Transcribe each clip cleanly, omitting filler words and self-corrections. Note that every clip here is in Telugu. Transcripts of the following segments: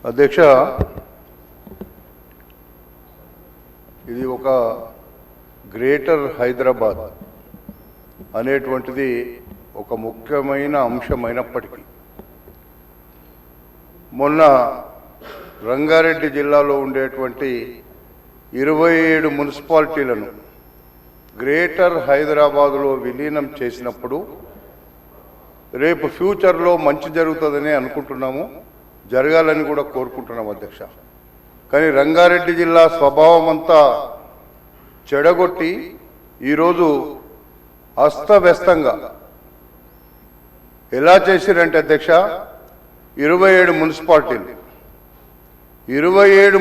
అధ్యక్ష, ఇది ఒక గ్రేటర్ హైదరాబాద్ అనేటువంటిది ఒక ముఖ్యమైన అంశమైనప్పటికీ మొన్న రంగారెడ్డి జిల్లాలో ఉండేటువంటి 27 మున్సిపాలిటీలను గ్రేటర్ హైదరాబాదులో విలీనం చేసినప్పుడు రేపు ఫ్యూచర్లో మంచి జరుగుతుందని అనుకుంటున్నాము, జరగాలని కూడా కోరుకుంటున్నాం అధ్యక్ష. కానీ రంగారెడ్డి జిల్లా స్వభావం అంతా చెడగొట్టి ఈరోజు అస్తవ్యస్తంగా ఎలా చేసిరంటే అధ్యక్ష, 27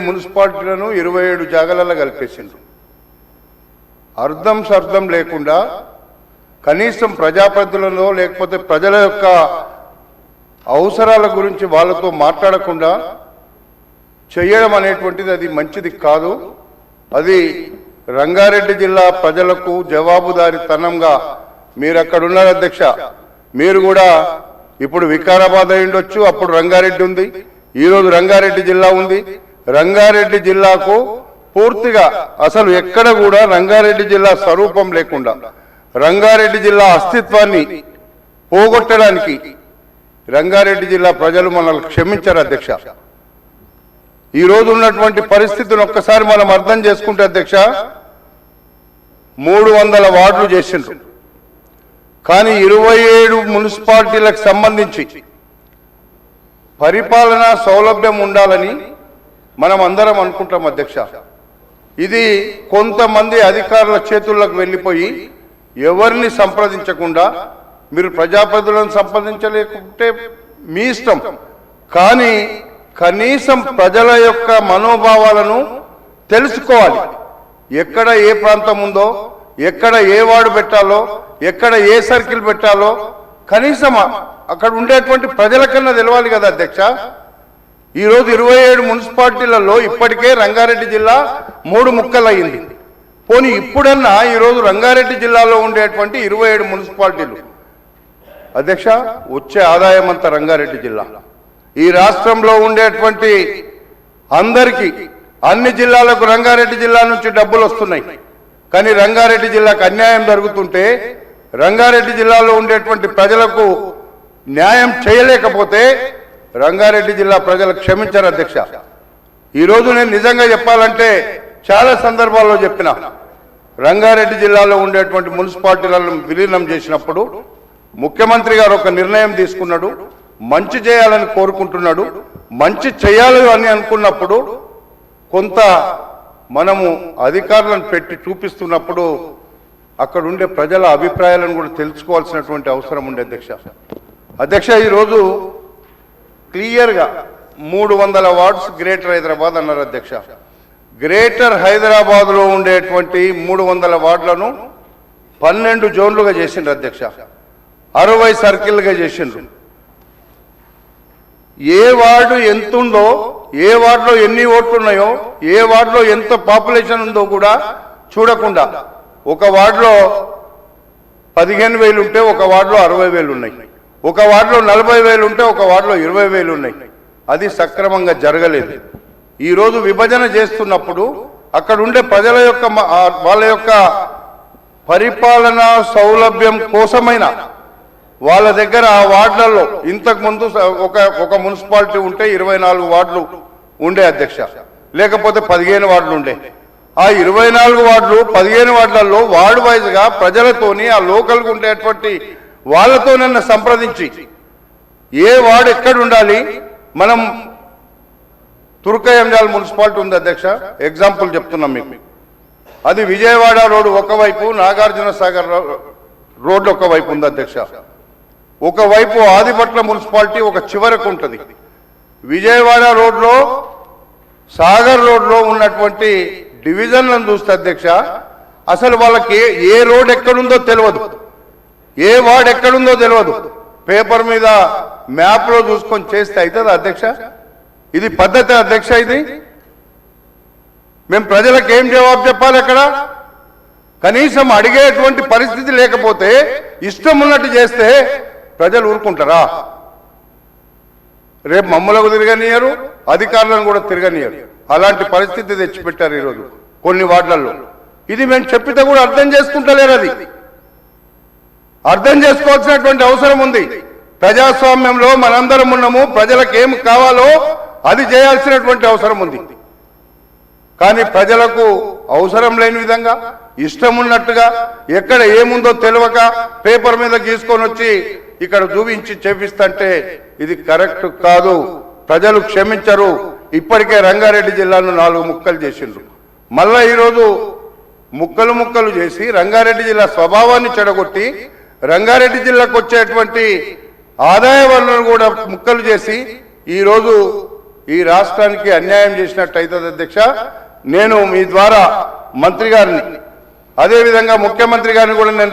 మున్సిపాలిటీలను 27 జాగాలలో కలిపేసిండ్రు. అర్థం సర్థం లేకుండా కనీసం ప్రజాప్రతినిధులలో లేకపోతే ప్రజల యొక్క అవసరాల గురించి వాళ్ళతో మాట్లాడకుండా చేయడం అనేటువంటిది అది మంచిది కాదు. అది రంగారెడ్డి జిల్లా ప్రజలకు జవాబుదారీతనంగా మీరు అక్కడ ఉన్నారు అధ్యక్ష. మీరు కూడా ఇప్పుడు వికారాబాద్ అయి ఉండొచ్చు, అప్పుడు రంగారెడ్డి ఉంది, ఈరోజు రంగారెడ్డి జిల్లా ఉంది. రంగారెడ్డి జిల్లాకు పూర్తిగా అసలు ఎక్కడ కూడా రంగారెడ్డి జిల్లా స్వరూపం లేకుండా రంగారెడ్డి జిల్లా అస్తిత్వాన్ని పోగొట్టడానికి రంగారెడ్డి జిల్లా ప్రజలు మనల్ని క్షమించారు అధ్యక్ష. ఈరోజు ఉన్నటువంటి పరిస్థితిని ఒక్కసారి మనం అర్థం చేసుకుంటే అధ్యక్ష, 300 వార్డులు చేసిండ్రు. కానీ 27 మున్సిపాలిటీలకు సంబంధించి పరిపాలనా సౌలభ్యం ఉండాలని మనం అందరం అనుకుంటాం అధ్యక్ష. ఇది కొంతమంది అధికారుల చేతుల్లోకి వెళ్ళిపోయి ఎవరిని సంప్రదించకుండా, మీరు ప్రజాప్రతినిధులను సంప్రదించలేకుంటే మీ ఇష్టం, కానీ కనీసం ప్రజల యొక్క మనోభావాలను తెలుసుకోవాలి. ఎక్కడ ఏ ప్రాంతం ఉందో, ఎక్కడ ఏ వార్డు పెట్టాలో, ఎక్కడ ఏ సర్కిల్ పెట్టాలో కనీసం అక్కడ ఉండేటువంటి ప్రజలకన్నా తెలవాలి కదా అధ్యక్ష. ఈరోజు 27 మున్సిపాలిటీలలో ఇప్పటికే రంగారెడ్డి జిల్లా 3 ముక్కలయ్యింది. పోనీ ఇప్పుడన్నా ఈరోజు రంగారెడ్డి జిల్లాలో ఉండేటువంటి 27 మున్సిపాలిటీలు అధ్యక్ష, వచ్చే ఆదాయం అంతా రంగారెడ్డి జిల్లా. ఈ రాష్ట్రంలో ఉండేటువంటి అందరికీ అన్ని జిల్లాలకు రంగారెడ్డి జిల్లా నుంచి డబ్బులు వస్తున్నాయి. కానీ రంగారెడ్డి జిల్లాకు అన్యాయం జరుగుతుంటే రంగారెడ్డి జిల్లాలో ఉండేటువంటి ప్రజలకు న్యాయం చేయలేకపోతే రంగారెడ్డి జిల్లా ప్రజలు క్షమించారు అధ్యక్ష. ఈరోజు నేను నిజంగా చెప్పాలంటే చాలా సందర్భాల్లో చెప్పిన, రంగారెడ్డి జిల్లాలో ఉండేటువంటి మున్సిపాలిటీలను విలీనం చేసినప్పుడు ముఖ్యమంత్రి గారు ఒక నిర్ణయం తీసుకున్నాడు, మంచి చేయాలని కోరుకుంటున్నాడు. మంచి చేయాలి అని అనుకున్నప్పుడు కొంత మనము అధికారులను పెట్టి చూపిస్తున్నప్పుడు అక్కడ ఉండే ప్రజల అభిప్రాయాలను కూడా తెలుసుకోవాల్సినటువంటి అవసరం ఉండే అధ్యక్ష. ఈరోజు క్లియర్గా 300 వార్డ్స్ గ్రేటర్ హైదరాబాద్ అన్నారు అధ్యక్ష. గ్రేటర్ హైదరాబాద్లో ఉండేటువంటి 300 వార్డులను 12 జోన్లుగా చేసిండ్రు అధ్యక్ష, 60 సర్కిల్గా చేసిండ్రు. ఏ వార్డు ఎంత ఉందో, ఏ వార్డులో ఎన్ని ఓట్లు ఉన్నాయో, ఏ వార్డులో ఎంత పాపులేషన్ ఉందో కూడా చూడకుండా ఒక వార్డులో 15,000 ఉంటే ఒక వార్డులో 60,000 ఉన్నాయి, ఒక వార్డులో 40,000 ఉంటే ఒక వార్డులో 20,000 ఉన్నాయి. అది సక్రమంగా జరగలేదు. ఈరోజు విభజన చేస్తున్నప్పుడు అక్కడ ఉండే ప్రజల యొక్క వాళ్ళ యొక్క పరిపాలనా సౌలభ్యం కోసమైనా వాళ్ళ దగ్గర ఆ వార్డులలో ఇంతకుముందు ఒక మున్సిపాలిటీ ఉంటే 24 వార్డులు ఉండే అధ్యక్ష, లేకపోతే 15 వార్డులు ఉండే. ఆ 24 వార్డులు 15 వార్డులలో వార్డు వైజ్గా ప్రజలతోని ఆ లోకల్గా ఉండేటువంటి వాళ్ళతోనన్నా సంప్రదించి ఏ వార్డు ఎక్కడ ఉండాలి. మనం తుర్కయంజాల్ మున్సిపాలిటీ ఉంది అధ్యక్ష, ఎగ్జాంపుల్ చెప్తున్నాం మీకు. అది విజయవాడ రోడ్డు ఒకవైపు, నాగార్జున సాగర్ రోడ్డు ఒకవైపు ఉంది అధ్యక్ష. ఒకవైపు ఆదిపట్ల మున్సిపాలిటీ ఒక చివరకు ఉంటుంది. విజయవాడ రోడ్లో, సాగర్ రోడ్లో ఉన్నటువంటి డివిజన్లను చూస్తే అధ్యక్ష, అసలు వాళ్ళకి ఏ రోడ్ ఎక్కడుందో తెలియదు, ఏ వార్డు ఎక్కడుందో తెలియదు. పేపర్ మీద మ్యాప్లో చూసుకొని చేస్తే అవుతుంది అధ్యక్ష? ఇది పద్ధతి అధ్యక్ష? ఇది మేము ప్రజలకు ఏం జవాబు చెప్పాలి? అక్కడ కనీసం అడిగేటువంటి పరిస్థితి లేకపోతే ఇష్టం ఉన్నట్టు చేస్తే ప్రజలు ఊరుకుంటారా? రేపు మమ్మల్ని తిరగనియరు, అధికారులను కూడా తిరగనియరు. అలాంటి పరిస్థితి తెచ్చిపెట్టారు ఈరోజు కొన్ని వార్డులలో. ఇది మేము చెప్పితే కూడా అర్థం చేసుకుంటలేరు. అది అర్థం చేసుకోవాల్సినటువంటి అవసరం ఉంది. ప్రజాస్వామ్యంలో మనందరం ఉన్నాము, ప్రజలకు ఏం కావాలో అది చేయాల్సినటువంటి అవసరం ఉంది. కానీ ప్రజలకు అవసరం లేని విధంగా ఇష్టం ఉన్నట్టుగా ఎక్కడ ఏముందో తెలియక పేపర్ మీద గీసుకొని వచ్చి ఇక్కడ చూపించి చేపిస్తుంటే ఇది కరెక్ట్ కాదు. ప్రజలు క్షమించరు. ఇప్పటికే రంగారెడ్డి జిల్లాను 4 ముక్కలు చేసిండ్రు. మళ్ళా ఈరోజు ముక్కలు చేసి రంగారెడ్డి జిల్లా స్వభావాన్ని చెడగొట్టి రంగారెడ్డి జిల్లాకు వచ్చేటువంటి ఆదాయ వనరులను కూడా ముక్కలు చేసి ఈరోజు ఈ రాష్ట్రానికి అన్యాయం చేసినట్టు అవుతుంది. అధ్యక్ష, నేను మీ ద్వారా మంత్రి గారిని అదేవిధంగా ముఖ్యమంత్రి గారిని కూడా నేను